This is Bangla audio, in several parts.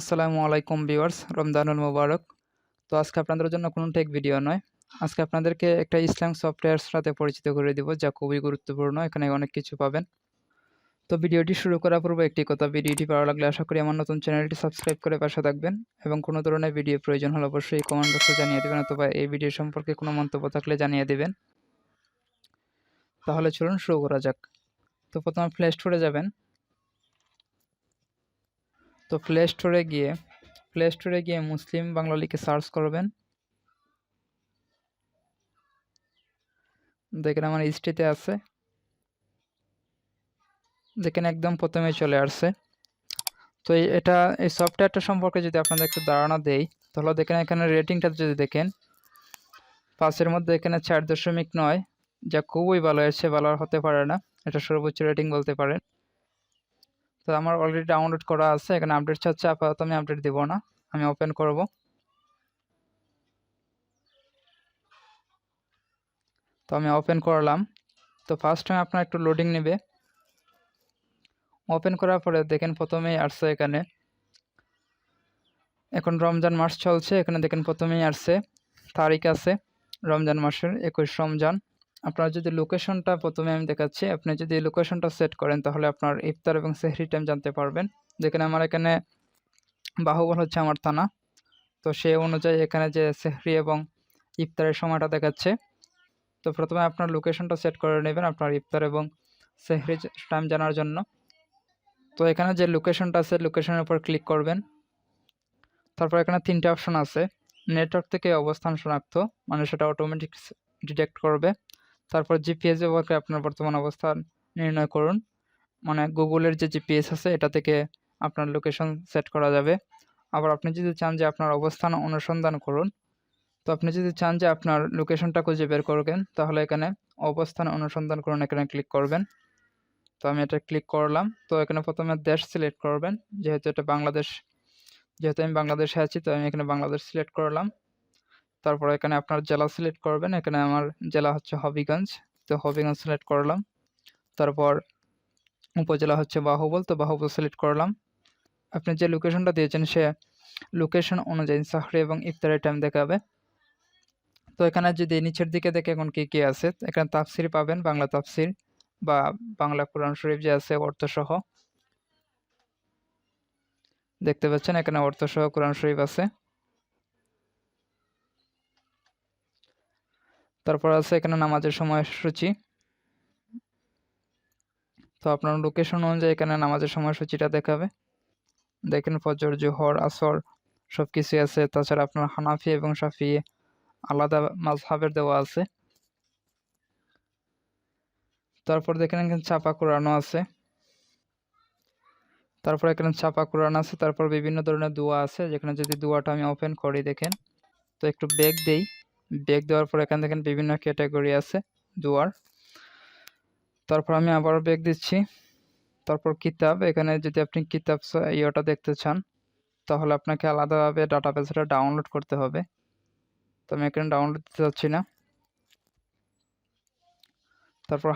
আসসালামু আলাইকুম ভিউয়ার্স, রমজানুল মুবারক। তো আজকে আপনাদের জন্য কোনো টেক ভিডিও নয়। আজকে আপনাদেরকে একটা ইসলামিক সফটওয়্যার সাথে পরিচিত করে দিব, যা খুবই গুরুত্বপূর্ণ। এখানে অনেক কিছু পাবেন। তো ভিডিওটি শুরু করার পূর্বে একটি কথা, ভিডিওটি ভালো লাগলে আশা করি আমার নতুন চ্যানেলটি সাবস্ক্রাইব করে পাশে থাকবেন এবং কোনো ধরনের ভিডিও প্রয়োজন হলে অবশ্যই কমেন্ট বক্সে জানিয়ে দেবেন, অথবা এই ভিডিও সম্পর্কে কোনো মন্তব্য থাকলে জানিয়ে দেবেন। তাহলে চলুন শুরু করা যাক। তো প্রথমে প্লে স্টোরে যাবেন। তো প্লে স্টোরে গিয়ে মুসলিম বাংলা লিখে সার্চ করবেন। দেখেন আমার হিস্ট্রিতে আছে, দেখেন একদম প্রথমে চলে আসছে। তো এই সফটওয়্যারটা সম্পর্কে যদি আপনাদের একটু ধারণা দেই, তাহলে দেখেন এখানে রেটিংটা যদি দেখেন 5-এর মধ্যে এখানে 4.9, যা খুবই ভালো। এর চেয়ে ভালো আর হতে পারে না, এটা সর্বোচ্চ রেটিং বলতে পারেন। তো আমার অলরেডি ডাউনলোড করা আছে, এখানে আপডেট চাচ্ছে, আপাতত আমি আপডেট দেব না, আমি ওপেন করব। তো আমি ওপেন করলাম। তো ফার্স্ট টাইম আপনার একটু লোডিং নেবে। ওপেন করার পরে দেখেন প্রথমেই আসছে এখানে, এখন রমজান মাস চলছে। এখানে দেখেন প্রথমেই আসছে তারিখ আছে রমজান মাসের 21 রমজান। আপনার যদি লোকেশনটা প্রথমে আমি দেখাচ্ছি, আপনি যদি লোকেশনটা সেট করেন তাহলে আপনার ইফতার এবং সেহরি টাইম জানতে পারবেন। দেখেন আমার এখানে বাহুবল হচ্ছে আমার থানা, তো সেই অনুযায়ী এখানে যে সেহরি এবং ইফতারের সময়টা দেখাচ্ছে। তো প্রথমে আপনার লোকেশনটা সেট করে নেবেন আপনার ইফতার এবং সেহরি টাইম জানার জন্য। তো এখানে যে লোকেশনটা আছে, লোকেশনের উপর ক্লিক করবেন। তারপর এখানে 3টে অপশন আছে। নেটওয়ার্ক থেকে অবস্থান শনাক্ত, মানে সেটা অটোমেটিক ডিটেক্ট করবে। তারপর জিপিএস ব্যবহার করে আপনার বর্তমান অবস্থান নির্ণয় করুন, মানে গুগলের যে জিপিএস আছে এটা থেকে আপনার লোকেশন সেট করা যাবে। আবার আপনি যদি চান যে আপনার অবস্থান অনুসন্ধান করুন, তো আপনি যদি চান যে আপনার লোকেশনটা খুঁজে বের করবেন, তাহলে এখানে অবস্থান অনুসন্ধান করুন, এখানে ক্লিক করবেন। তো আমি এটা ক্লিক করলাম। তো এখানে প্রথমে দেশ সিলেক্ট করবেন, যেহেতু এটা বাংলাদেশ, যেহেতু আমি বাংলাদেশে আছি, তো আমি এখানে বাংলাদেশ সিলেক্ট করলাম। তারপর এখানে আপনার জেলা সিলেক্ট করবেন, এখানে আমার জেলা হচ্ছে হবিগঞ্জ, তো হবিগঞ্জ সিলেক্ট করলাম। তারপর উপজেলা হচ্ছে বাহুবল, তো বাহুবল সিলেক্ট করলাম। আপনি যে লোকেশনটা দিয়েছেন সে লোকেশন অনুযায়ী সাহরি এবং ইফতারের টাইম দেখাবে। তো এখানে যদি নিচের দিকে দেখে এখন কি আছে, এখানে তাফসির পাবেন, বাংলা তাফসির বা বাংলা কোরআন শরীফ যে আছে অর্থসহ, দেখতে পাচ্ছেন এখানে অর্থসহ কোরআন শরীফ আছে। তারপর আছে এখানে নামাজের সময়সূচি। তো আপনার লোকেশন অনুযায়ী এখানে নামাজের সময়সূচিটা দেখাবে। দেখেন ফজর, জোহর, আসর সব কিছুই আছে। তাছাড়া আপনার হানাফি এবং শাফি আলাদা মাযহাবের দেওয়া আছে। তারপর দেখেন এখানে ছাপা কোরআনও আছে। তারপর বিভিন্ন ধরনের দোয়া আছে, যেখানে যদি দোয়াটা আমি ওপেন করি দেখেন, তো একটু ব্যাক দেই। ব্যাক দেওয়ার পর এখানে দেখেন বিভিন্ন ক্যাটাগরি আছে দোয়ার। তারপর আমি আবারও ব্যাক দিচ্ছি। তারপর কিতাব, এখানে যদি আপনি কিতাব ইয়েটা দেখতে চান তাহলে আপনাকে আলাদাভাবে ডাটাবেসটা ডাউনলোড করতে হবে। তো আমি এখানে ডাউনলোড দিতে চাচ্ছি না। তারপর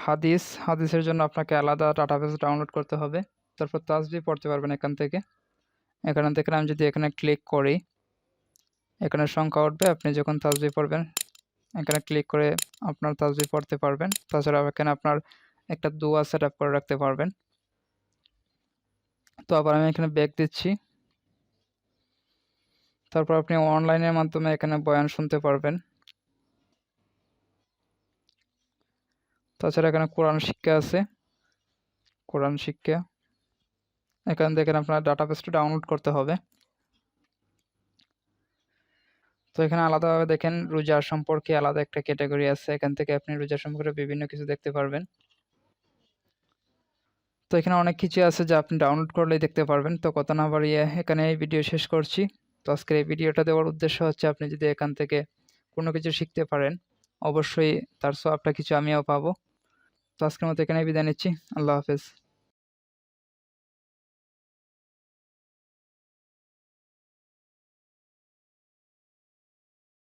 হাদিসের জন্য আপনাকে আলাদা ডাটাবেস ডাউনলোড করতে হবে। তারপর তাসবিহ পড়তে পারবেন এখান থেকে। এখানে দেখেন আমি যদি এখানে ক্লিক করি, এখানে সংখ্যা উঠবে, আপনি যখন তাসবিহ পড়বেন এখানে ক্লিক করে আপনার তাসবিহ পড়তে পারবেন। তাছাড়া এখানে আপনার একটা দোয়া সেট আপ করে রাখতে পারবেন। তো আবার আমি এখানে ব্যাক দিচ্ছি। তারপর আপনি অনলাইনের মাধ্যমে এখানে বয়ান শুনতে পারবেন। তাছাড়া এখানে কোরআন শিক্ষা আছে, কোরআন শিক্ষা। এখানে দেখেন আপনার ডাটাবেসটা ডাউনলোড করতে হবে। তো এখানে আলাদাভাবে দেখেন রোজা সম্পর্কে আলাদা একটা ক্যাটাগরি আছে, এখান থেকে আপনি রোজা সম্পর্কে বিভিন্ন কিছু দেখতে পারবেন। তো এখানে অনেক কিছু আছে যা আপনি ডাউনলোড করলেই দেখতে পারবেন। তো কথা না বাড়িয়ে এখানে এই ভিডিও শেষ করছি। তো আজকের এই ভিডিওটা দেওয়ার উদ্দেশ্য হচ্ছে আপনি যদি এখান থেকে কোনো কিছু শিখতে পারেন, অবশ্যই তার সওয়াবটা কিছু আমিও পাবো। তো আজকের মতো এখানে বিদায় নিচ্ছি। আল্লাহ হাফেজ।